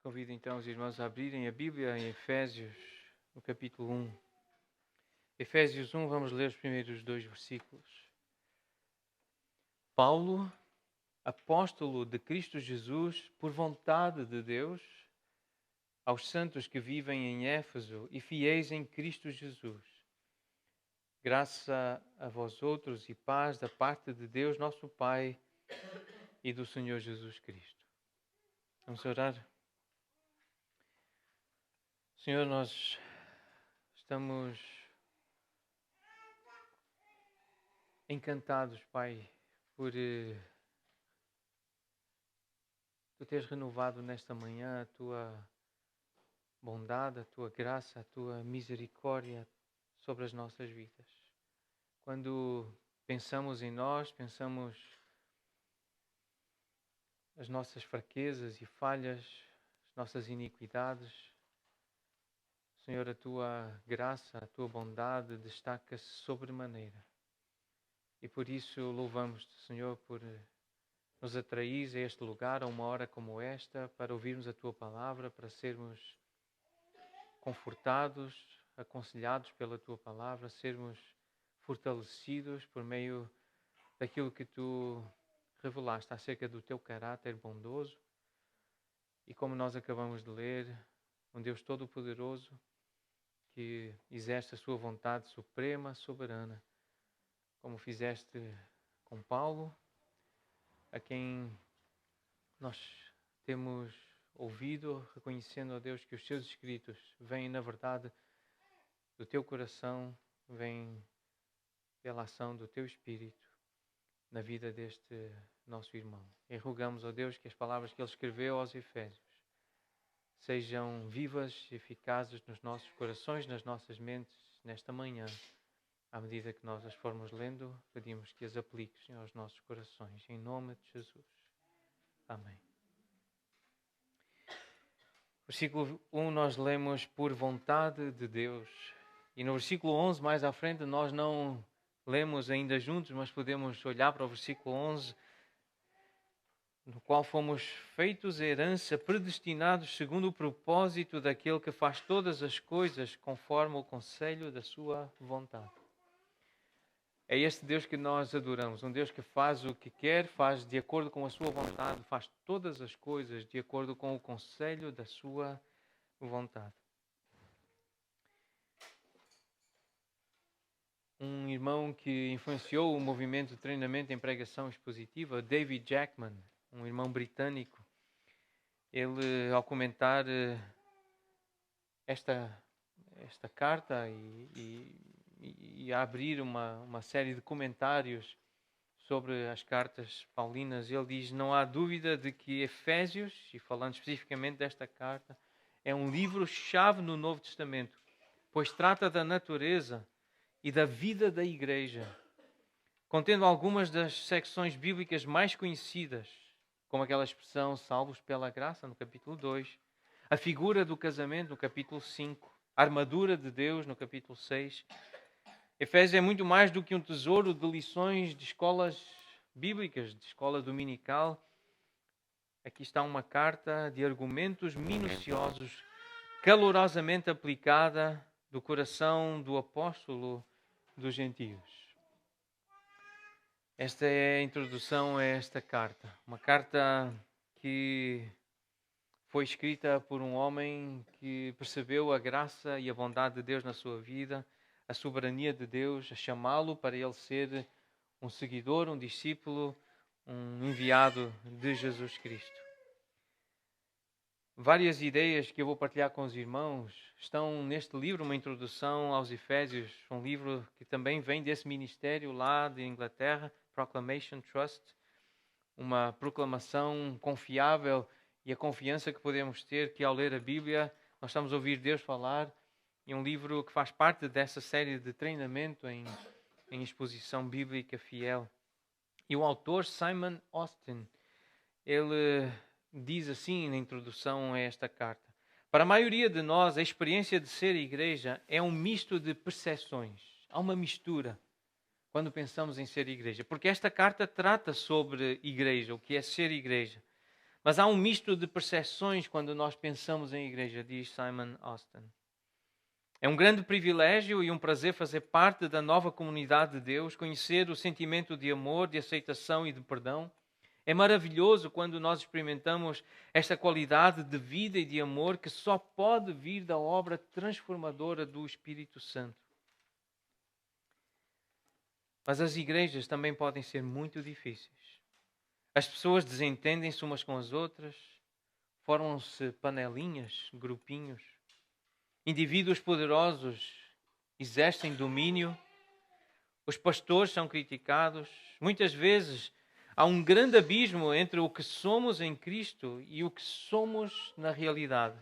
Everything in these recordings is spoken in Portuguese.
Convido então os irmãos a abrirem a Bíblia em Efésios, no capítulo 1. Efésios 1, vamos ler os primeiros 2 versículos. Paulo, apóstolo de Cristo Jesus, por vontade de Deus, aos santos que vivem em Éfeso e fiéis em Cristo Jesus. Graça a vós outros e paz da parte de Deus, nosso Pai, e do Senhor Jesus Cristo. Vamos orar? Senhor, nós estamos encantados, Pai, por Tu teres renovado nesta manhã a Tua bondade, a Tua graça, a Tua misericórdia sobre as nossas vidas. Quando pensamos em nós, pensamos as nossas fraquezas e falhas, as nossas iniquidades, Senhor, a Tua graça, a Tua bondade destaca-se sobremaneira. E por isso louvamos-te, Senhor, por nos atraís a este lugar, a uma hora como esta, para ouvirmos a Tua palavra, para sermos confortados, aconselhados pela Tua palavra, sermos fortalecidos por meio daquilo que Tu revelaste acerca do Teu caráter bondoso. E como nós acabamos de ler, um Deus Todo-Poderoso que exerce a Sua vontade suprema, soberana, como fizeste com Paulo, a quem nós temos ouvido, reconhecendo, ó Deus, que os Seus escritos vêm, na verdade, do Teu coração, vêm pela ação do Teu Espírito na vida deste nosso irmão. E rogamos, ó Deus, que as palavras que ele escreveu aos Efésios sejam vivas e eficazes nos nossos corações, nas nossas mentes, nesta manhã. À medida que nós as formos lendo, pedimos que as apliques aos nossos corações. Em nome de Jesus. Amém. Versículo 1 nós lemos por vontade de Deus. E no versículo 11, mais à frente, nós não lemos ainda juntos, mas podemos olhar para o versículo 11, no qual fomos feitos herança, predestinados segundo o propósito daquele que faz todas as coisas conforme o conselho da sua vontade. É este Deus que nós adoramos, um Deus que faz o que quer, faz de acordo com a sua vontade, faz todas as coisas de acordo com o conselho da sua vontade. Um irmão que influenciou o movimento de treinamento em pregação expositiva, David Jackman, um irmão britânico, ele, ao comentar esta carta e a abrir uma série de comentários sobre as cartas paulinas, ele diz: não há dúvida de que Efésios, e falando especificamente desta carta, é um livro-chave no Novo Testamento, pois trata da natureza e da vida da igreja, contendo algumas das secções bíblicas mais conhecidas, como aquela expressão salvos pela graça, no capítulo 2, a figura do casamento, no capítulo 5, a armadura de Deus, no capítulo 6. Efésios é muito mais do que um tesouro de lições de escolas bíblicas, de escola dominical. Aqui está uma carta de argumentos minuciosos, calorosamente aplicada do coração do apóstolo dos gentios. Esta é a introdução a esta carta. Uma carta que foi escrita por um homem que percebeu a graça e a bondade de Deus na sua vida, a soberania de Deus, a chamá-lo para ele ser um seguidor, um discípulo, um enviado de Jesus Cristo. Várias ideias que eu vou partilhar com os irmãos estão neste livro, uma introdução aos Efésios, um livro que também vem desse ministério lá de Inglaterra, Proclamation Trust, uma proclamação confiável e a confiança que podemos ter que ao ler a Bíblia nós estamos a ouvir Deus falar, e um livro que faz parte dessa série de treinamento em exposição bíblica fiel. E o autor Simon Austin, ele diz assim na introdução a esta carta: para a maioria de nós, a experiência de ser igreja é um misto de percepções. Há uma mistura quando pensamos em ser igreja, porque esta carta trata sobre igreja, o que é ser igreja. Mas há um misto de percepções quando nós pensamos em igreja, diz Simon Austin. É um grande privilégio e um prazer fazer parte da nova comunidade de Deus, conhecer o sentimento de amor, de aceitação e de perdão. É maravilhoso quando nós experimentamos esta qualidade de vida e de amor que só pode vir da obra transformadora do Espírito Santo. Mas as igrejas também podem ser muito difíceis. As pessoas desentendem-se umas com as outras, formam-se panelinhas, grupinhos. Indivíduos poderosos exercem domínio. Os pastores são criticados. Muitas vezes há um grande abismo entre o que somos em Cristo e o que somos na realidade.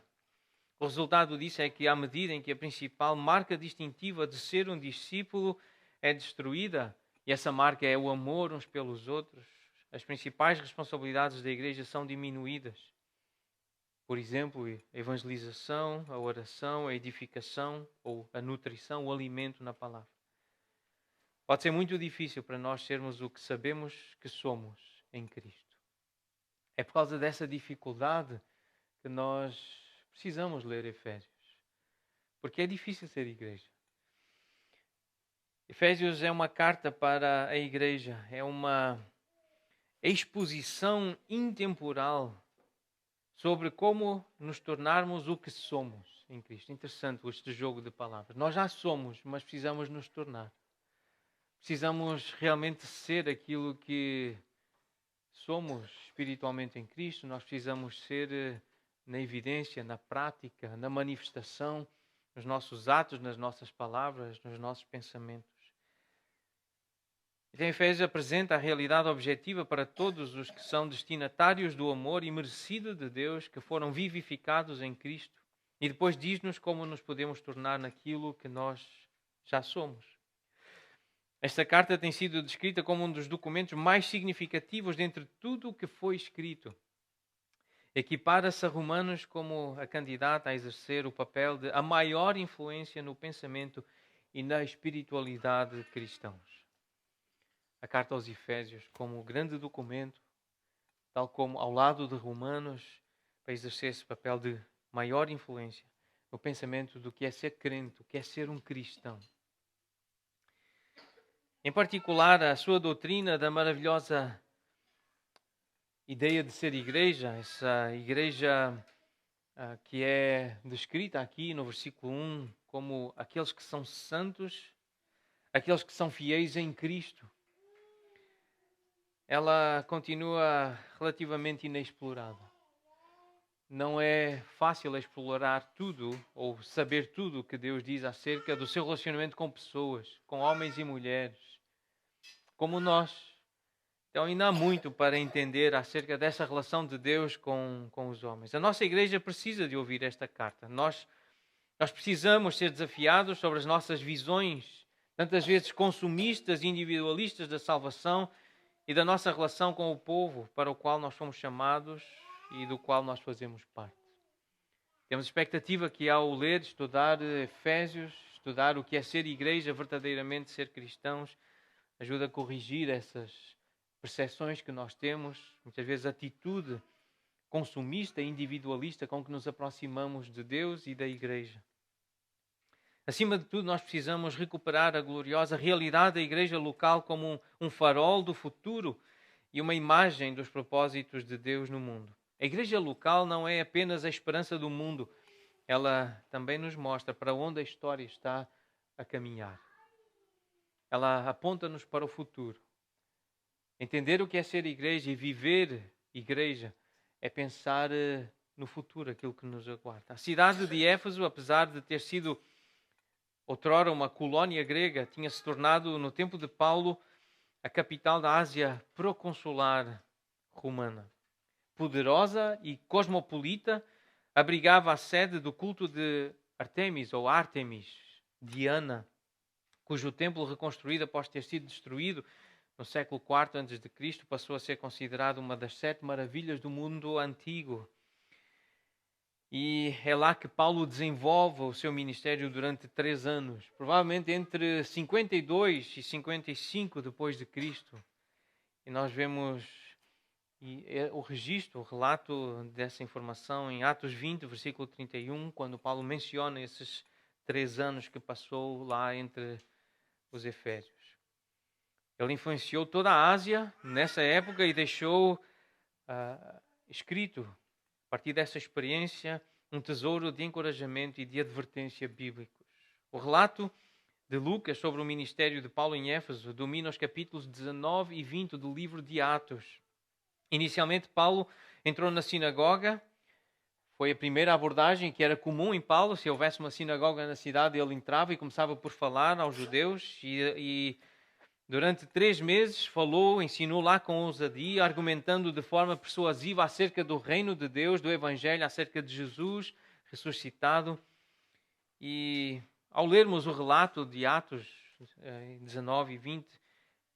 O resultado disso é que, à medida em que a principal marca distintiva de ser um discípulo é destruída, e essa marca é o amor uns pelos outros, as principais responsabilidades da igreja são diminuídas. Por exemplo, a evangelização, a oração, a edificação ou a nutrição, o alimento na palavra. Pode ser muito difícil para nós sermos o que sabemos que somos em Cristo. É por causa dessa dificuldade que nós precisamos ler Efésios. Porque é difícil ser igreja. Efésios é uma carta para a igreja, é uma exposição intemporal sobre como nos tornarmos o que somos em Cristo. Interessante este jogo de palavras. Nós já somos, mas precisamos nos tornar. Precisamos realmente ser aquilo que somos espiritualmente em Cristo. Nós precisamos ser na evidência, na prática, na manifestação, nos nossos atos, nas nossas palavras, nos nossos pensamentos. Então, Efésios apresenta a realidade objetiva para todos os que são destinatários do amor imerecido de Deus, que foram vivificados em Cristo. E depois diz-nos como nos podemos tornar naquilo que nós já somos. Esta carta tem sido descrita como um dos documentos mais significativos dentre tudo o que foi escrito. Equipara-se a Romanos como a candidata a exercer o papel de a maior influência no pensamento e na espiritualidade de cristãos. A carta aos Efésios como o grande documento, tal como ao lado de Romanos, para exercer esse papel de maior influência no pensamento do que é ser crente, o que é ser um cristão. Em particular, a sua doutrina da maravilhosa ideia de ser igreja, essa igreja que é descrita aqui no versículo 1 como aqueles que são santos, aqueles que são fiéis em Cristo. Ela continua relativamente inexplorada. Não é fácil explorar tudo ou saber tudo o que Deus diz acerca do seu relacionamento com pessoas, com homens e mulheres, como nós. Então ainda há muito para entender acerca dessa relação de Deus com os homens. A nossa igreja precisa de ouvir esta carta. Nós precisamos ser desafiados sobre as nossas visões, tantas vezes consumistas e individualistas da salvação e da nossa relação com o povo para o qual nós fomos chamados e do qual nós fazemos parte. Temos expectativa que ao ler, estudar Efésios, estudar o que é ser igreja, verdadeiramente ser cristãos, ajuda a corrigir essas percepções que nós temos, muitas vezes atitude consumista e individualista com que nos aproximamos de Deus e da igreja. Acima de tudo, nós precisamos recuperar a gloriosa realidade da igreja local como um farol do futuro e uma imagem dos propósitos de Deus no mundo. A igreja local não é apenas a esperança do mundo, ela também nos mostra para onde a história está a caminhar. Ela aponta-nos para o futuro. Entender o que é ser igreja e viver igreja é pensar no futuro, aquilo que nos aguarda. A cidade de Éfeso, apesar de ter sido outrora uma colónia grega, tinha se tornado, no tempo de Paulo, a capital da Ásia proconsular romana. Poderosa e cosmopolita, abrigava a sede do culto de Artemis ou Ártemis, Diana, cujo templo reconstruído após ter sido destruído no século IV a.C., passou a ser considerado uma das 7 maravilhas do mundo antigo. E é lá que Paulo desenvolve o seu ministério durante 3 anos, provavelmente entre 52 e 55 depois de Cristo. E nós vemos o registro, o relato dessa informação em Atos 20, versículo 31, quando Paulo menciona esses 3 anos que passou lá entre os Efésios. Ele influenciou toda a Ásia nessa época e deixou escrito, a partir dessa experiência, um tesouro de encorajamento e de advertência bíblicos. O relato de Lucas sobre o ministério de Paulo em Éfeso domina os capítulos 19 e 20 do livro de Atos. Inicialmente, Paulo entrou na sinagoga. Foi a primeira abordagem que era comum em Paulo. Se houvesse uma sinagoga na cidade, ele entrava e começava por falar aos judeus e durante 3 meses falou, ensinou lá com ousadia, argumentando de forma persuasiva acerca do reino de Deus, do Evangelho, acerca de Jesus ressuscitado. E ao lermos o relato de Atos 19 e 20,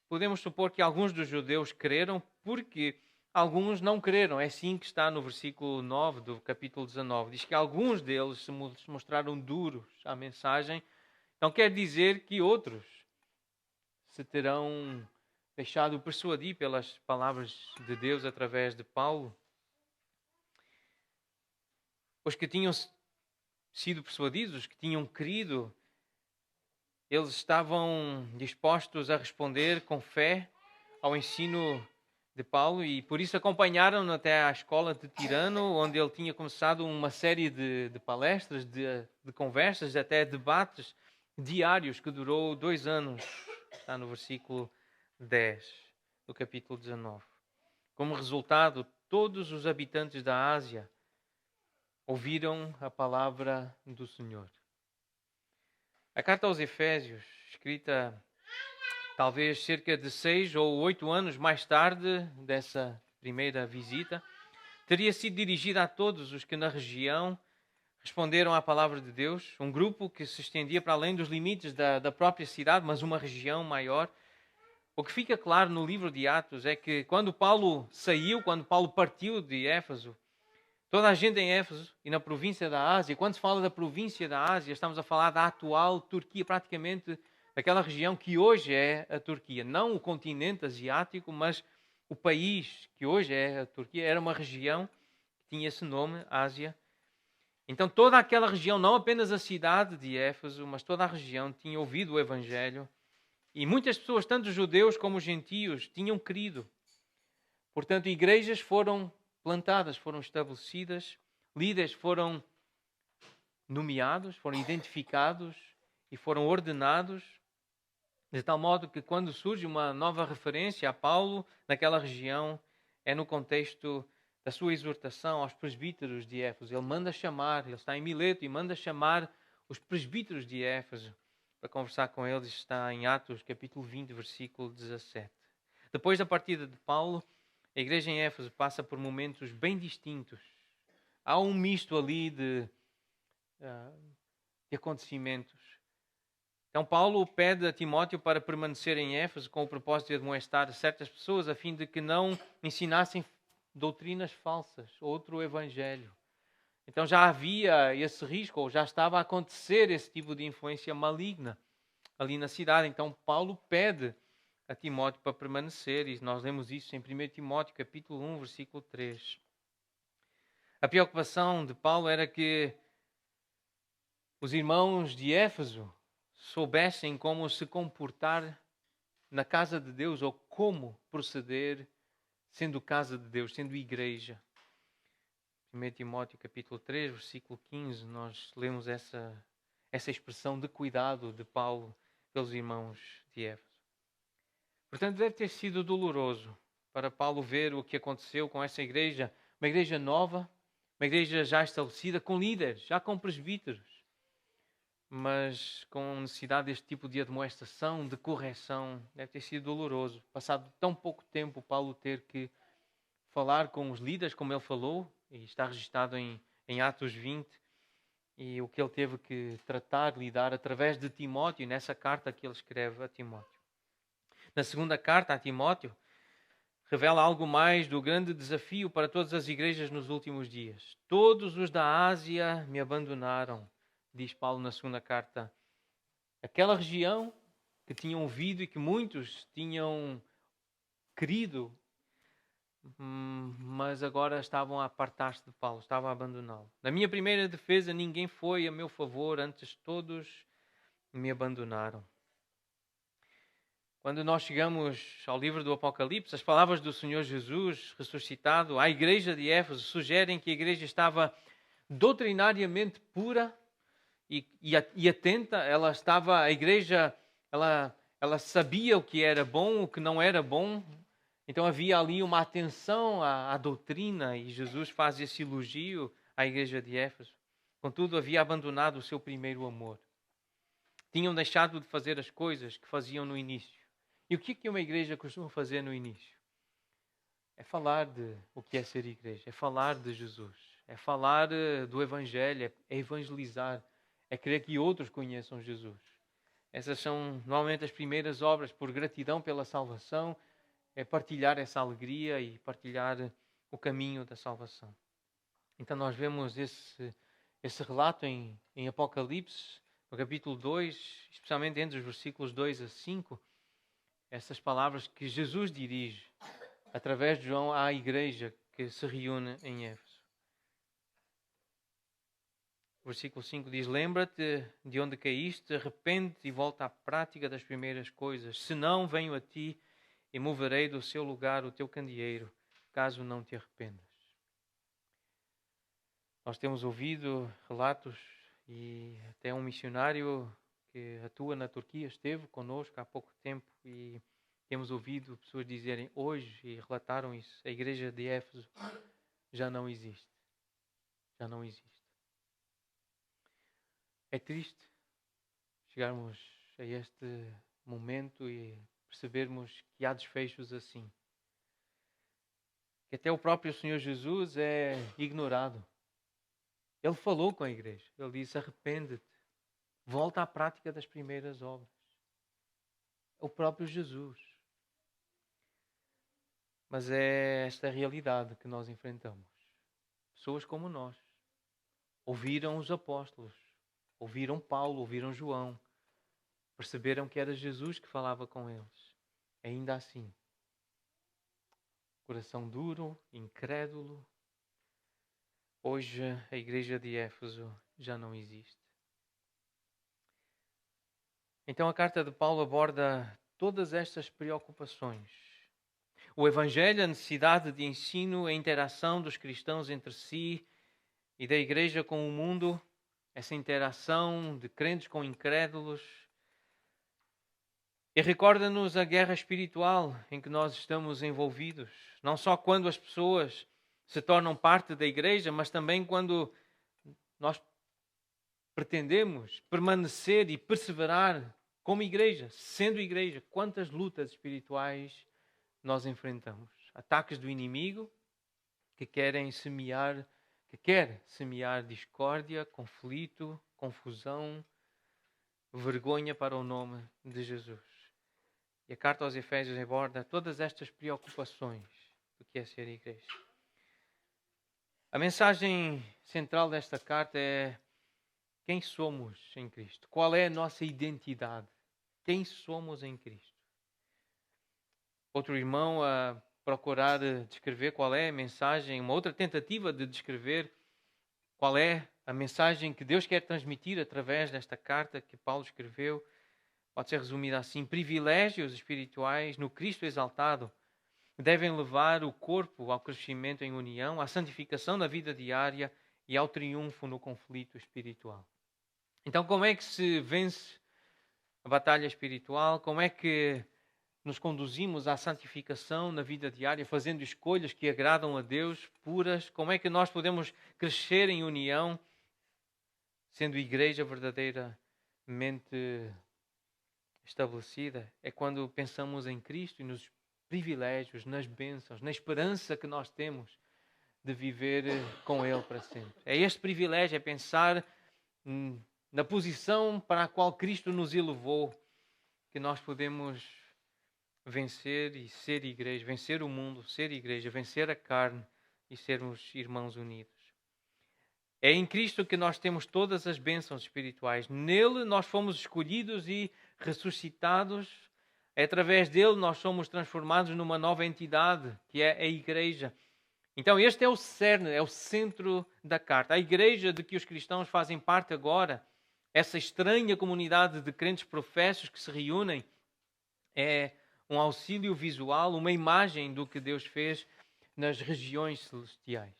podemos supor que alguns dos judeus creram, porque alguns não creram. É assim que está no versículo 9 do capítulo 19. Diz que alguns deles se mostraram duros à mensagem. Então quer dizer que outros se terão deixado persuadir pelas palavras de Deus através de Paulo. Os que tinham sido persuadidos, os que tinham crido, eles estavam dispostos a responder com fé ao ensino de Paulo e por isso acompanharam-no até à escola de Tirano, onde ele tinha começado uma série de palestras, de conversas, até debates diários que durou 2 anos. Está no versículo 10 do capítulo 19. Como resultado, todos os habitantes da Ásia ouviram a palavra do Senhor. A carta aos Efésios, escrita talvez cerca de 6 ou 8 anos mais tarde dessa primeira visita, teria sido dirigida a todos os que na região responderam à palavra de Deus, um grupo que se estendia para além dos limites da própria cidade, mas uma região maior. O que fica claro no livro de Atos é que quando Paulo partiu de Éfeso, toda a gente em Éfeso e na província da Ásia, quando se fala da província da Ásia, estamos a falar da atual Turquia, praticamente daquela região que hoje é a Turquia. Não o continente asiático, mas o país que hoje é a Turquia, era uma região que tinha esse nome, Ásia. Então toda aquela região, não apenas a cidade de Éfeso, mas toda a região tinha ouvido o Evangelho. E muitas pessoas, tanto judeus como gentios, tinham crido. Portanto, igrejas foram plantadas, foram estabelecidas, líderes foram nomeados, foram identificados e foram ordenados, de tal modo que quando surge uma nova referência a Paulo naquela região, é no contexto da sua exortação aos presbíteros de Éfeso. Ele manda chamar, ele está em Mileto e manda chamar os presbíteros de Éfeso para conversar com eles. Está em Atos capítulo 20, versículo 17. Depois da partida de Paulo, a igreja em Éfeso passa por momentos bem distintos. Há um misto ali de acontecimentos. Então Paulo pede a Timóteo para permanecer em Éfeso com o propósito de admoestar certas pessoas a fim de que não ensinassem doutrinas falsas, outro evangelho. Então já havia esse risco, ou já estava a acontecer esse tipo de influência maligna ali na cidade. Então Paulo pede a Timóteo para permanecer, e nós lemos isso em 1 Timóteo capítulo 1, versículo 3. A preocupação de Paulo era que os irmãos de Éfeso soubessem como se comportar na casa de Deus, ou como proceder sendo casa de Deus, sendo igreja. 1 Timóteo capítulo 3, versículo 15, nós lemos essa expressão de cuidado de Paulo pelos irmãos de Éfeso. Portanto, deve ter sido doloroso para Paulo ver o que aconteceu com essa igreja, uma igreja nova, uma igreja já estabelecida, com líderes, já com presbíteros, mas com necessidade deste tipo de admoestação, de correção. Deve ter sido doloroso. Passado tão pouco tempo, Paulo ter que falar com os líderes, como ele falou, e está registado em Atos 20, e o que ele teve que tratar, lidar através de Timóteo, nessa carta que ele escreve a Timóteo. Na segunda carta a Timóteo, revela algo mais do grande desafio para todas as igrejas nos últimos dias. Todos os da Ásia me abandonaram, diz Paulo na segunda carta. Aquela região que tinham ouvido e que muitos tinham querido, mas agora estavam a apartar-se de Paulo, estavam a abandoná-lo. Na minha primeira defesa, ninguém foi a meu favor, antes todos me abandonaram. Quando nós chegamos ao livro do Apocalipse, as palavras do Senhor Jesus ressuscitado à igreja de Éfeso sugerem que a igreja estava doutrinariamente pura e atenta. A igreja sabia o que era bom, o que não era bom. Então havia ali uma atenção à doutrina, e Jesus faz esse elogio à igreja de Éfeso. Contudo, havia abandonado o seu primeiro amor. Tinham deixado de fazer as coisas que faziam no início. E o que uma igreja costuma fazer no início? É falar de o que é ser igreja, é falar de Jesus, é falar do Evangelho, é evangelizar, é querer que outros conheçam Jesus. Essas são normalmente as primeiras obras, por gratidão pela salvação, é partilhar essa alegria e partilhar o caminho da salvação. Então nós vemos esse relato em Apocalipse, no capítulo 2, especialmente entre os versículos 2 a 5, essas palavras que Jesus dirige através de João à igreja que se reúne em Éfeso. O versículo 5 diz: lembra-te de onde caíste, arrepende-te e volta à prática das primeiras coisas. Senão venho a ti e moverei do seu lugar o teu candeeiro, caso não te arrependas. Nós temos ouvido relatos, e até um missionário que atua na Turquia esteve conosco há pouco tempo, e temos ouvido pessoas dizerem hoje, e relataram isso, a igreja de Éfeso já não existe. Já não existe. É triste chegarmos a este momento e percebermos que há desfechos assim. Que até o próprio Senhor Jesus é ignorado. Ele falou com a igreja. Ele disse: arrepende-te. Volta à prática das primeiras obras. É o próprio Jesus. Mas é esta realidade que nós enfrentamos. Pessoas como nós ouviram os apóstolos, ouviram Paulo, ouviram João, perceberam que era Jesus que falava com eles. Ainda assim, coração duro, incrédulo. Hoje a igreja de Éfeso já não existe. Então a carta de Paulo aborda todas estas preocupações. O Evangelho, a necessidade de ensino, a interação dos cristãos entre si e da igreja com o mundo, essa interação de crentes com incrédulos. E recorda-nos a guerra espiritual em que nós estamos envolvidos. Não só quando as pessoas se tornam parte da igreja, mas também quando nós pretendemos permanecer e perseverar como igreja, sendo igreja. Quantas lutas espirituais nós enfrentamos. Ataques do inimigo que quer semear discórdia, conflito, confusão, vergonha para o nome de Jesus. E a carta aos Efésios aborda todas estas preocupações do que é ser igreja. A mensagem central desta carta é: quem somos em Cristo? Qual é a nossa identidade? Quem somos em Cristo? Outro irmão a procurar descrever qual é a mensagem, uma outra tentativa de descrever qual é a mensagem que Deus quer transmitir através desta carta que Paulo escreveu, pode ser resumida assim: privilégios espirituais no Cristo exaltado devem levar o corpo ao crescimento em união, à santificação na vida diária e ao triunfo no conflito espiritual. Então, como é que se vence a batalha espiritual? Como é que nos conduzimos à santificação na vida diária, fazendo escolhas que agradam a Deus, puras? Como é que nós podemos crescer em união, sendo igreja verdadeiramente estabelecida? É quando pensamos em Cristo e nos privilégios, nas bênçãos, na esperança que nós temos de viver com Ele para sempre. É este privilégio, é pensar na posição para a qual Cristo nos elevou, que nós podemos vencer e ser igreja, vencer o mundo, ser igreja, vencer a carne e sermos irmãos unidos. É em Cristo que nós temos todas as bênçãos espirituais. Nele nós fomos escolhidos e ressuscitados. É através dele nós somos transformados numa nova entidade, que é a igreja. Então este é o cerne, é o centro da carta. A igreja de que os cristãos fazem parte agora, essa estranha comunidade de crentes professos que se reúnem, é um auxílio visual, uma imagem do que Deus fez nas regiões celestiais.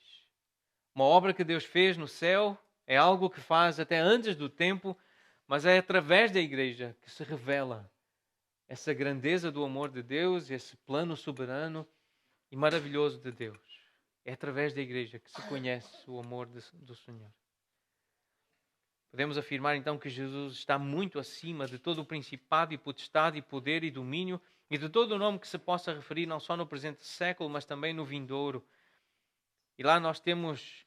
Uma obra que Deus fez no céu é algo que faz até antes do tempo, mas é através da igreja que se revela essa grandeza do amor de Deus, esse plano soberano e maravilhoso de Deus. É através da igreja que se conhece o amor do Senhor. Podemos afirmar então que Jesus está muito acima de todo o principado e potestade e poder e domínio e de todo o nome que se possa referir, não só no presente século, mas também no vindouro. E lá nós temos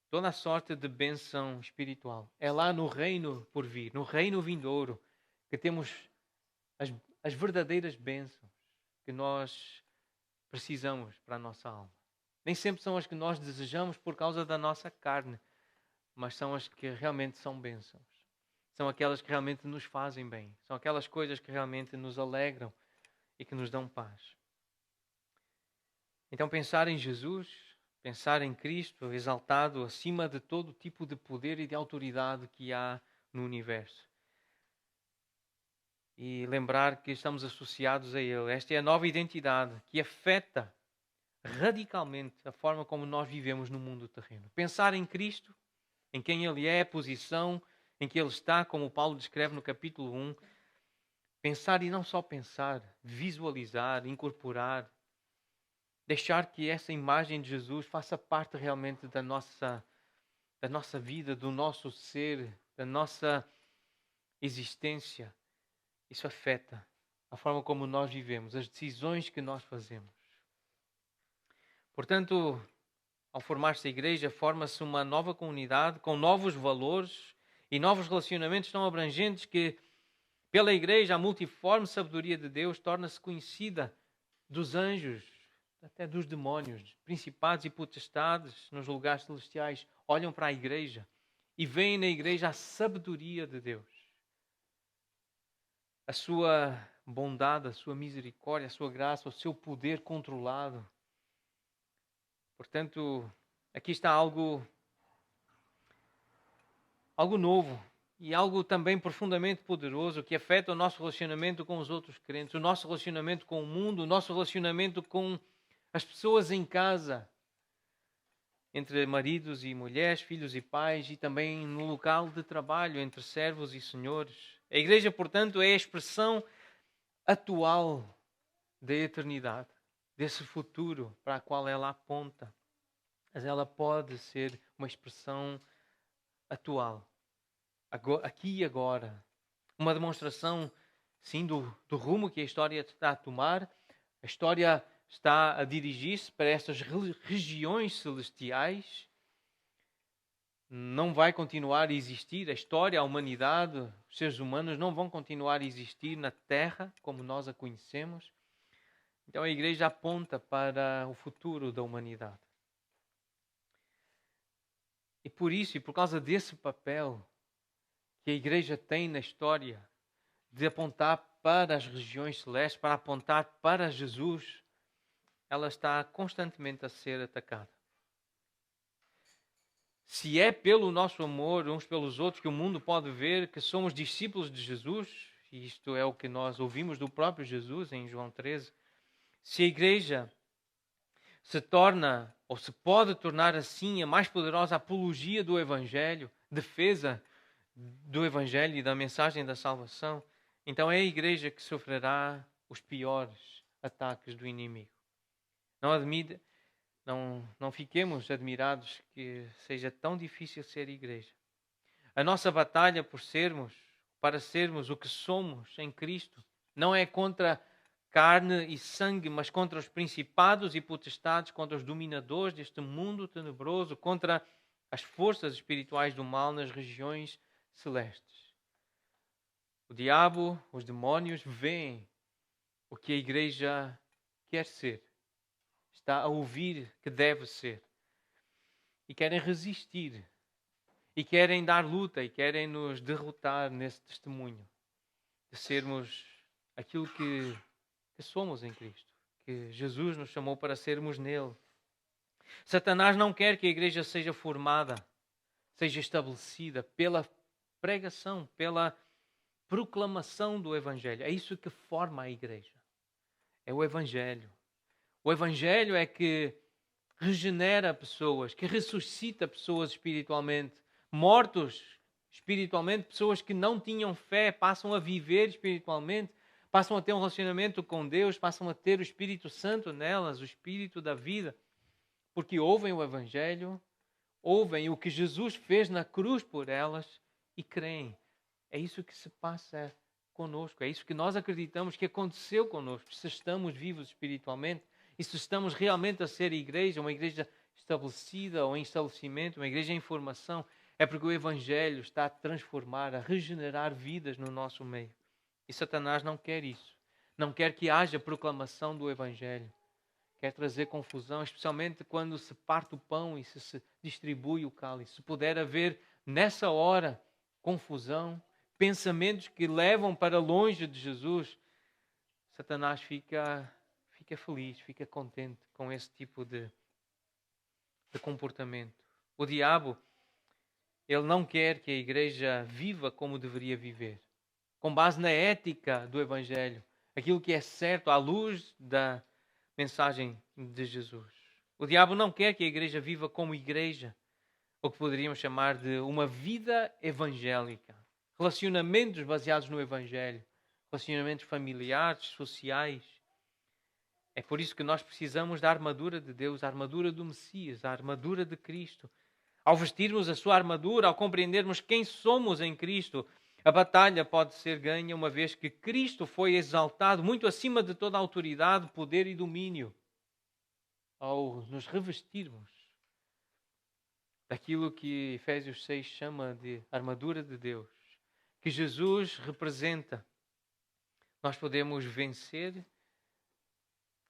toda a sorte de bênção espiritual. É lá no reino por vir, no reino vindouro, que temos as verdadeiras bênçãos que nós precisamos para a nossa alma. Nem sempre são as que nós desejamos por causa da nossa carne, mas são as que realmente são bênçãos. São aquelas que realmente nos fazem bem. São aquelas coisas que realmente nos alegram e que nos dão paz. Então pensar em Jesus, pensar em Cristo exaltado acima de todo tipo de poder e de autoridade que há no universo. E lembrar que estamos associados a Ele. Esta é a nova identidade que afeta radicalmente a forma como nós vivemos no mundo terreno. Pensar em Cristo, em quem Ele é, a posição em que Ele está, como Paulo descreve no capítulo 1. Pensar e não só pensar, visualizar, incorporar. Deixar que essa imagem de Jesus faça parte realmente da nossa vida, do nosso ser, da nossa existência. Isso afeta a forma como nós vivemos, as decisões que nós fazemos. Portanto, ao formar-se a igreja, forma-se uma nova comunidade com novos valores e novos relacionamentos tão abrangentes que, pela igreja, a multiforme sabedoria de Deus torna-se conhecida dos anjos, até dos demónios, principados e potestades nos lugares celestiais. Olham para a igreja e veem na igreja a sabedoria de Deus. A sua bondade, a sua misericórdia, a sua graça, o seu poder controlado. Portanto, aqui está algo novo e algo também profundamente poderoso que afeta o nosso relacionamento com os outros crentes, o nosso relacionamento com o mundo, o nosso relacionamento com as pessoas em casa, entre maridos e mulheres, filhos e pais, e também no local de trabalho, entre servos e senhores. A igreja, portanto, é a expressão atual da eternidade, desse futuro para a qual ela aponta. Mas ela pode ser uma expressão atual, aqui e agora. Uma demonstração, sim, do rumo que a história está a tomar, A história está a dirigir-se para estas regiões celestiais. Não vai continuar a existir a história, a humanidade, os seres humanos não vão continuar a existir na Terra como nós a conhecemos. Então a igreja aponta para o futuro da humanidade. E por isso, e por causa desse papel que a igreja tem na história, de apontar para as regiões celestes, para apontar para Jesus, ela está constantemente a ser atacada. Se é pelo nosso amor uns pelos outros que o mundo pode ver que somos discípulos de Jesus, e isto é o que nós ouvimos do próprio Jesus em João 13, se a igreja se torna ou se pode tornar assim a mais poderosa apologia do Evangelho, defesa do Evangelho e da mensagem da salvação, então é a igreja que sofrerá os piores ataques do inimigo. Não fiquemos admirados que seja tão difícil ser igreja. A nossa batalha para sermos o que somos em Cristo, não é contra carne e sangue, mas contra os principados e potestades, contra os dominadores deste mundo tenebroso, contra as forças espirituais do mal nas regiões celestes. O diabo, os demónios veem o que a igreja quer ser. Está a ouvir que deve ser. E querem resistir. E querem dar luta. E querem nos derrotar nesse testemunho. De sermos aquilo que somos em Cristo. Que Jesus nos chamou para sermos nele. Satanás não quer que a igreja seja formada, seja estabelecida pela pregação, pela proclamação do Evangelho. É isso que forma a igreja. É o Evangelho. O Evangelho é que regenera pessoas, que ressuscita pessoas espiritualmente. Mortos espiritualmente, pessoas que não tinham fé, passam a viver espiritualmente, passam a ter um relacionamento com Deus, passam a ter o Espírito Santo nelas, o Espírito da vida, porque ouvem o Evangelho, ouvem o que Jesus fez na cruz por elas e creem. É isso que se passa conosco, é isso que nós acreditamos que aconteceu conosco, se estamos vivos espiritualmente. E se estamos realmente a ser igreja, uma igreja estabelecida ou em estabelecimento, uma igreja em formação, é porque o Evangelho está a transformar, a regenerar vidas no nosso meio. E Satanás não quer isso. Não quer que haja proclamação do Evangelho. Quer trazer confusão, especialmente quando se parte o pão e se distribui o cálice. Se puder haver nessa hora confusão, pensamentos que levam para longe de Jesus, Satanás fica feliz, fica contente com esse tipo de comportamento. O diabo, ele não quer que a igreja viva como deveria viver, com base na ética do Evangelho, aquilo que é certo à luz da mensagem de Jesus. O diabo não quer que a igreja viva como igreja, o que poderíamos chamar de uma vida evangélica. Relacionamentos baseados no Evangelho, relacionamentos familiares, sociais. É por isso que nós precisamos da armadura de Deus, a armadura do Messias, a armadura de Cristo. Ao vestirmos a sua armadura, ao compreendermos quem somos em Cristo, a batalha pode ser ganha uma vez que Cristo foi exaltado muito acima de toda a autoridade, poder e domínio. Ao nos revestirmos daquilo que Efésios 6 chama de armadura de Deus, que Jesus representa, nós podemos vencer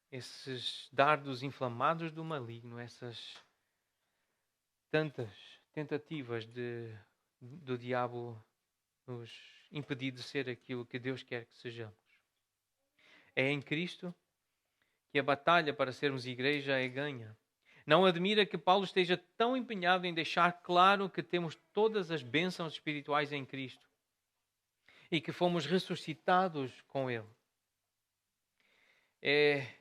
esses dardos inflamados do maligno, essas tantas tentativas do diabo nos impedir de ser aquilo que Deus quer que sejamos. É em Cristo que a batalha para sermos igreja é ganha. Não admira que Paulo esteja tão empenhado em deixar claro que temos todas as bênçãos espirituais em Cristo e que fomos ressuscitados com Ele. É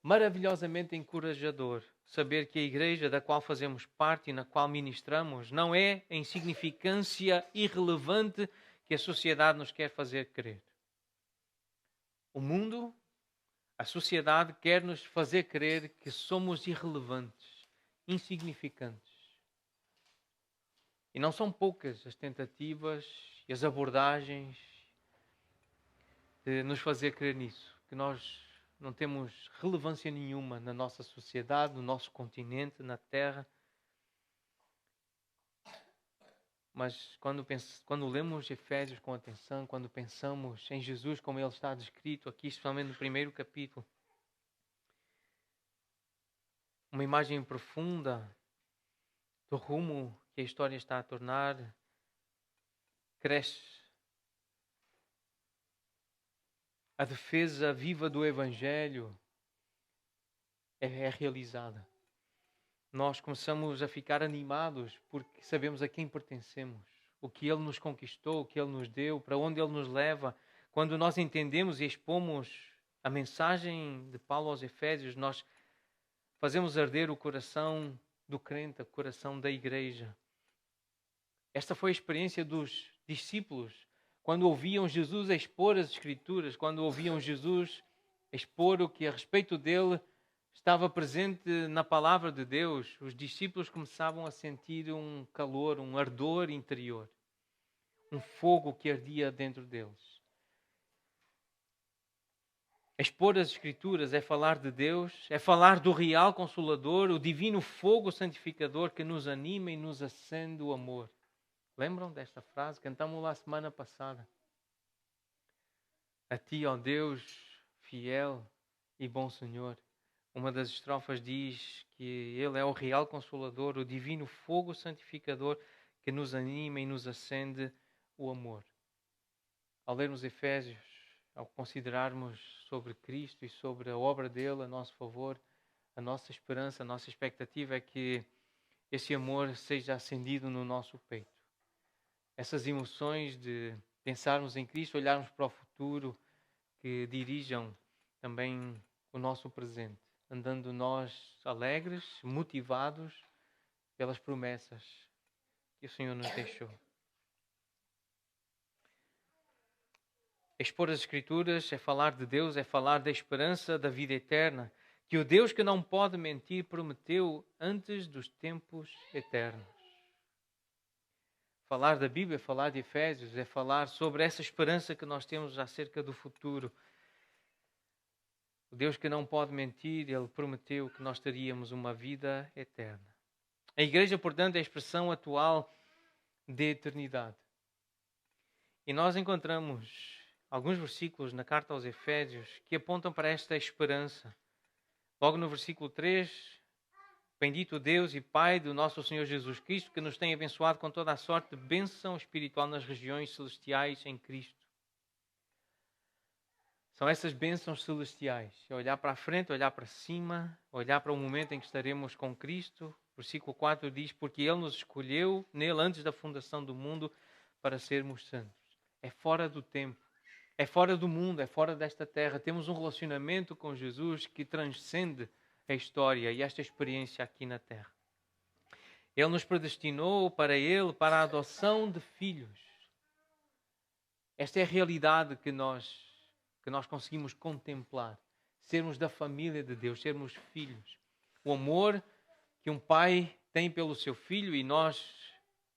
maravilhosamente encorajador saber que a igreja da qual fazemos parte e na qual ministramos não é a insignificância irrelevante que a sociedade nos quer fazer crer. O mundo, a sociedade quer nos fazer crer que somos irrelevantes, insignificantes. E não são poucas as tentativas e as abordagens de nos fazer crer nisso. que nós não temos relevância nenhuma na nossa sociedade, no nosso continente, na Terra. Mas quando lemos Efésios com atenção, quando pensamos em Jesus como Ele está descrito aqui, especialmente no primeiro capítulo, uma imagem profunda do rumo que a história está a tornar, cresce. A defesa viva do Evangelho é realizada. Nós começamos a ficar animados porque sabemos a quem pertencemos, o que Ele nos conquistou, o que Ele nos deu, para onde Ele nos leva. Quando nós entendemos e expomos a mensagem de Paulo aos Efésios, nós fazemos arder o coração do crente, o coração da igreja. Esta foi a experiência dos discípulos, quando ouviam Jesus expor as Escrituras, quando ouviam Jesus expor o que a respeito dele estava presente na palavra de Deus, os discípulos começavam a sentir um calor, um ardor interior, um fogo que ardia dentro deles. Expor as Escrituras é falar de Deus, é falar do real Consolador, o divino fogo santificador que nos anima e nos acende o amor. Lembram desta frase? Cantamos lá semana passada. A ti, ó Deus, fiel e bom Senhor. Uma das estrofas diz que Ele é o real Consolador, o divino fogo santificador que nos anima e nos acende o amor. Ao lermos Efésios, ao considerarmos sobre Cristo e sobre a obra dele a nosso favor, a nossa esperança, a nossa expectativa é que esse amor seja acendido no nosso peito. Essas emoções de pensarmos em Cristo, olharmos para o futuro, que dirijam também o nosso presente, andando nós alegres, motivados pelas promessas que o Senhor nos deixou. Expor as Escrituras é falar de Deus, é falar da esperança da vida eterna, que o Deus que não pode mentir prometeu antes dos tempos eternos. Falar da Bíblia, falar de Efésios, é falar sobre essa esperança que nós temos acerca do futuro. O Deus que não pode mentir, Ele prometeu que nós teríamos uma vida eterna. A igreja, portanto, é a expressão atual de eternidade. E nós encontramos alguns versículos na carta aos Efésios que apontam para esta esperança. Logo no versículo 3, bendito Deus e Pai do nosso Senhor Jesus Cristo, que nos tem abençoado com toda a sorte de bênção espiritual nas regiões celestiais em Cristo. São essas bênçãos celestiais. É olhar para a frente, olhar para cima, olhar para o momento em que estaremos com Cristo. Versículo 4 diz, porque Ele nos escolheu nele antes da fundação do mundo para sermos santos. É fora do tempo. É fora do mundo, é fora desta terra. Temos um relacionamento com Jesus que transcende a história e esta experiência aqui na terra. Ele nos predestinou para Ele, para a adoção de filhos. Esta é a realidade que nós conseguimos contemplar. Sermos da família de Deus, sermos filhos. O amor que um pai tem pelo seu filho e nós,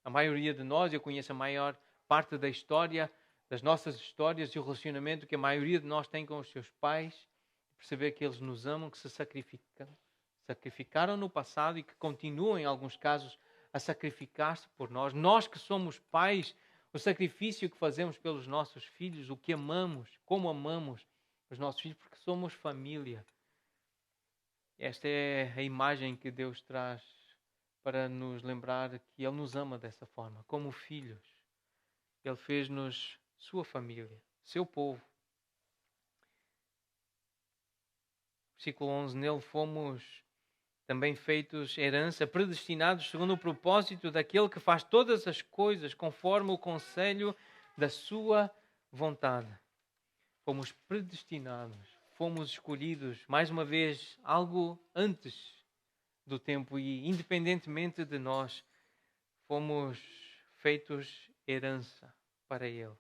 a maioria de nós, eu conheço a maior parte da história, das nossas histórias e o relacionamento que a maioria de nós tem com os seus pais, perceber que eles nos amam, que se sacrificaram no passado e que continuam, em alguns casos, a sacrificar-se por nós. Nós que somos pais, o sacrifício que fazemos pelos nossos filhos, o que amamos, como amamos os nossos filhos, porque somos família. Esta é a imagem que Deus traz para nos lembrar que Ele nos ama dessa forma, como filhos. Ele fez-nos sua família, seu povo. Versículo 11, nele fomos também feitos herança, predestinados segundo o propósito daquele que faz todas as coisas conforme o conselho da sua vontade. Fomos predestinados, fomos escolhidos, mais uma vez, algo antes do tempo e independentemente de nós, fomos feitos herança para Ele.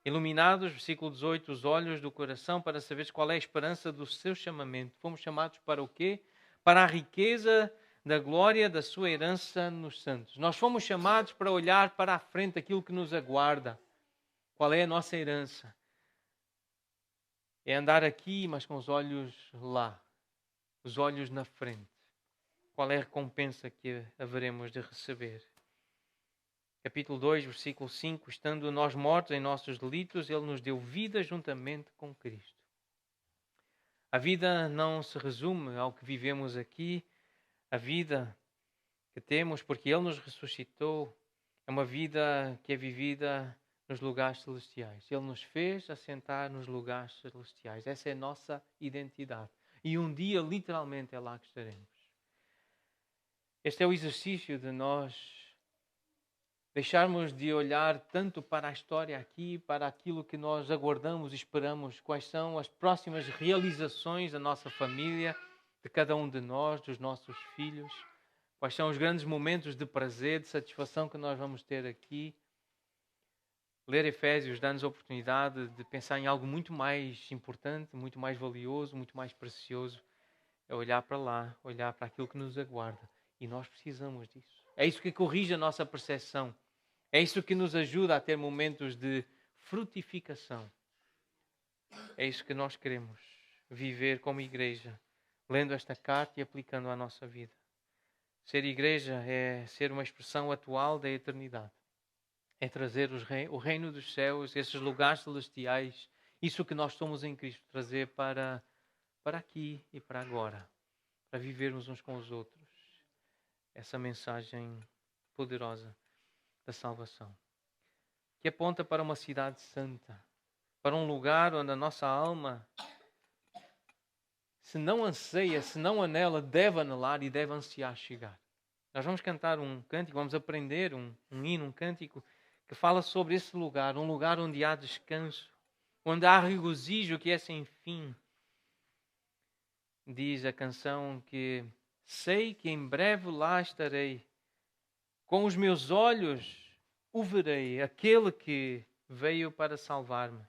Iluminados, versículo 18, os olhos do coração para saberes qual é a esperança do seu chamamento. Fomos chamados para o quê? Para a riqueza da glória da sua herança nos santos. Nós fomos chamados para olhar para a frente aquilo que nos aguarda. Qual é a nossa herança? É andar aqui, mas com os olhos lá, os olhos na frente. Qual é a recompensa que haveremos de receber? Capítulo 2, versículo 5. Estando nós mortos em nossos delitos, Ele nos deu vida juntamente com Cristo. A vida não se resume ao que vivemos aqui. A vida que temos, porque Ele nos ressuscitou, é uma vida que é vivida nos lugares celestiais. Ele nos fez assentar nos lugares celestiais. Essa é a nossa identidade. E um dia, literalmente, é lá que estaremos. Este é o exercício de nós deixarmos de olhar tanto para a história aqui, para aquilo que nós aguardamos e esperamos, quais são as próximas realizações da nossa família, de cada um de nós, dos nossos filhos, quais são os grandes momentos de prazer, de satisfação que nós vamos ter aqui. Ler Efésios dá-nos a oportunidade de pensar em algo muito mais importante, muito mais valioso, muito mais precioso. É olhar para lá, olhar para aquilo que nos aguarda. E nós precisamos disso. É isso que corrige a nossa percepção. É isso que nos ajuda a ter momentos de frutificação. É isso que nós queremos viver como igreja, lendo esta carta e aplicando à nossa vida. Ser igreja é ser uma expressão atual da eternidade. É trazer o reino dos céus, esses lugares celestiais, isso que nós somos em Cristo, trazer para aqui e para agora, para vivermos uns com os outros. Essa mensagem poderosa da salvação, que aponta para uma cidade santa, para um lugar onde a nossa alma, se não anseia, se não anela, deve anelar e deve ansiar chegar. Nós vamos cantar um cântico, vamos aprender um hino, um cântico que fala sobre esse lugar, um lugar onde há descanso, onde há regozijo que é sem fim. Diz a canção que sei que em breve lá estarei, com os meus olhos o verei, aquele que veio para salvar-me,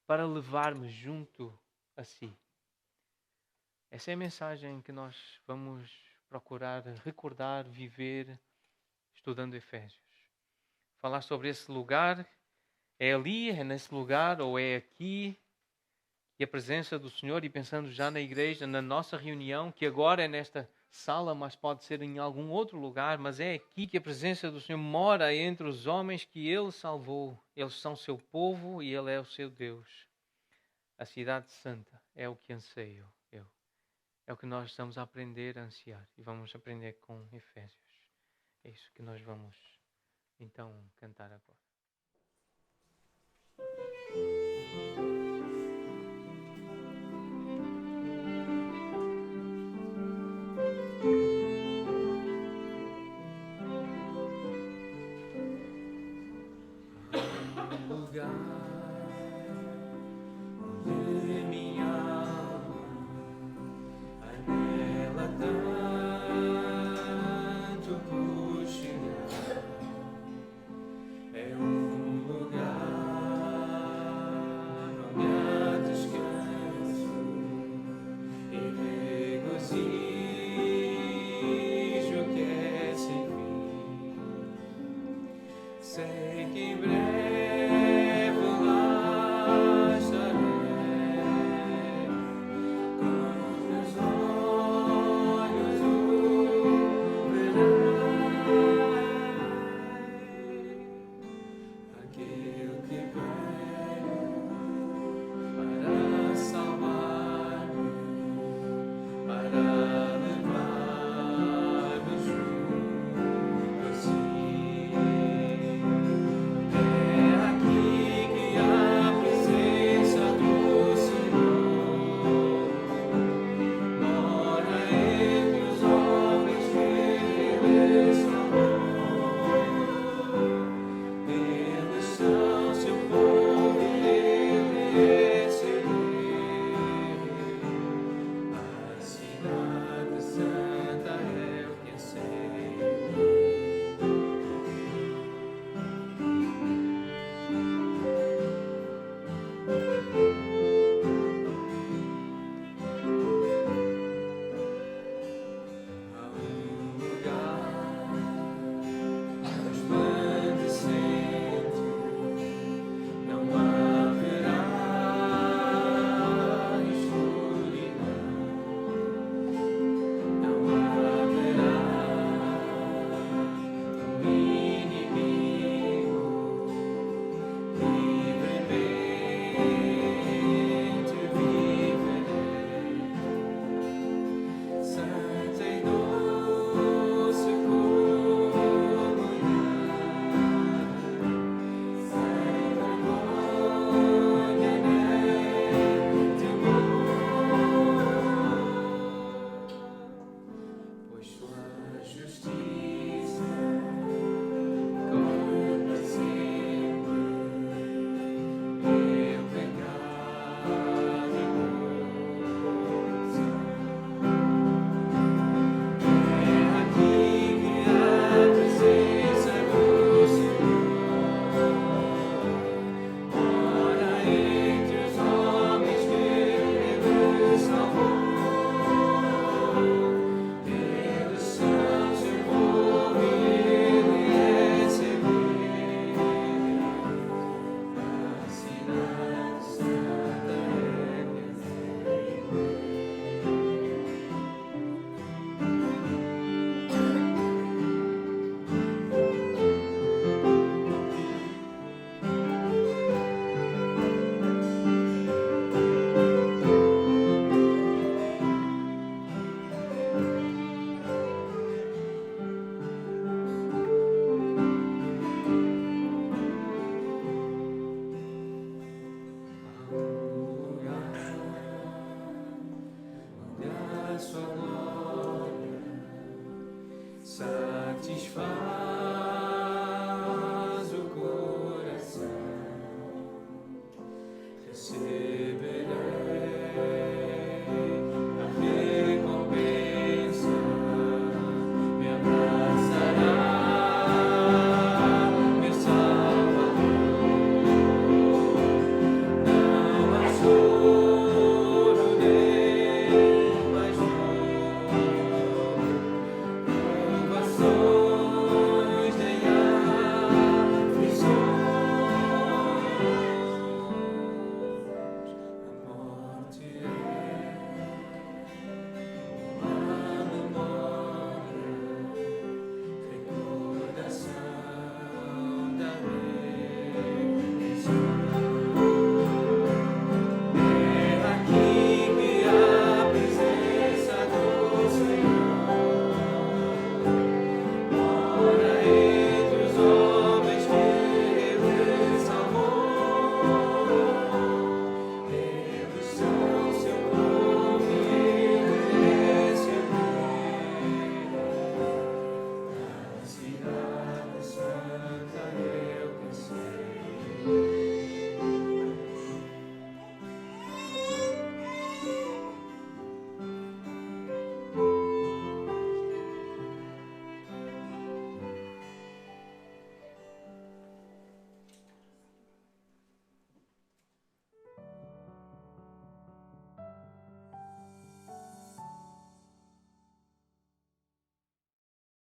para levar-me junto a si. Essa é a mensagem que nós vamos procurar recordar, viver, estudando Efésios. Falar sobre esse lugar, é ali, é nesse lugar ou é aqui, e a presença do Senhor, e pensando já na igreja, na nossa reunião, que agora é nesta sala, mas pode ser em algum outro lugar, mas é aqui que a presença do Senhor mora entre os homens que Ele salvou. Eles são seu povo e Ele é o seu Deus. A cidade santa é o que anseio eu. É o que nós estamos a aprender a ansiar e vamos aprender com Efésios. É isso que nós vamos então cantar agora.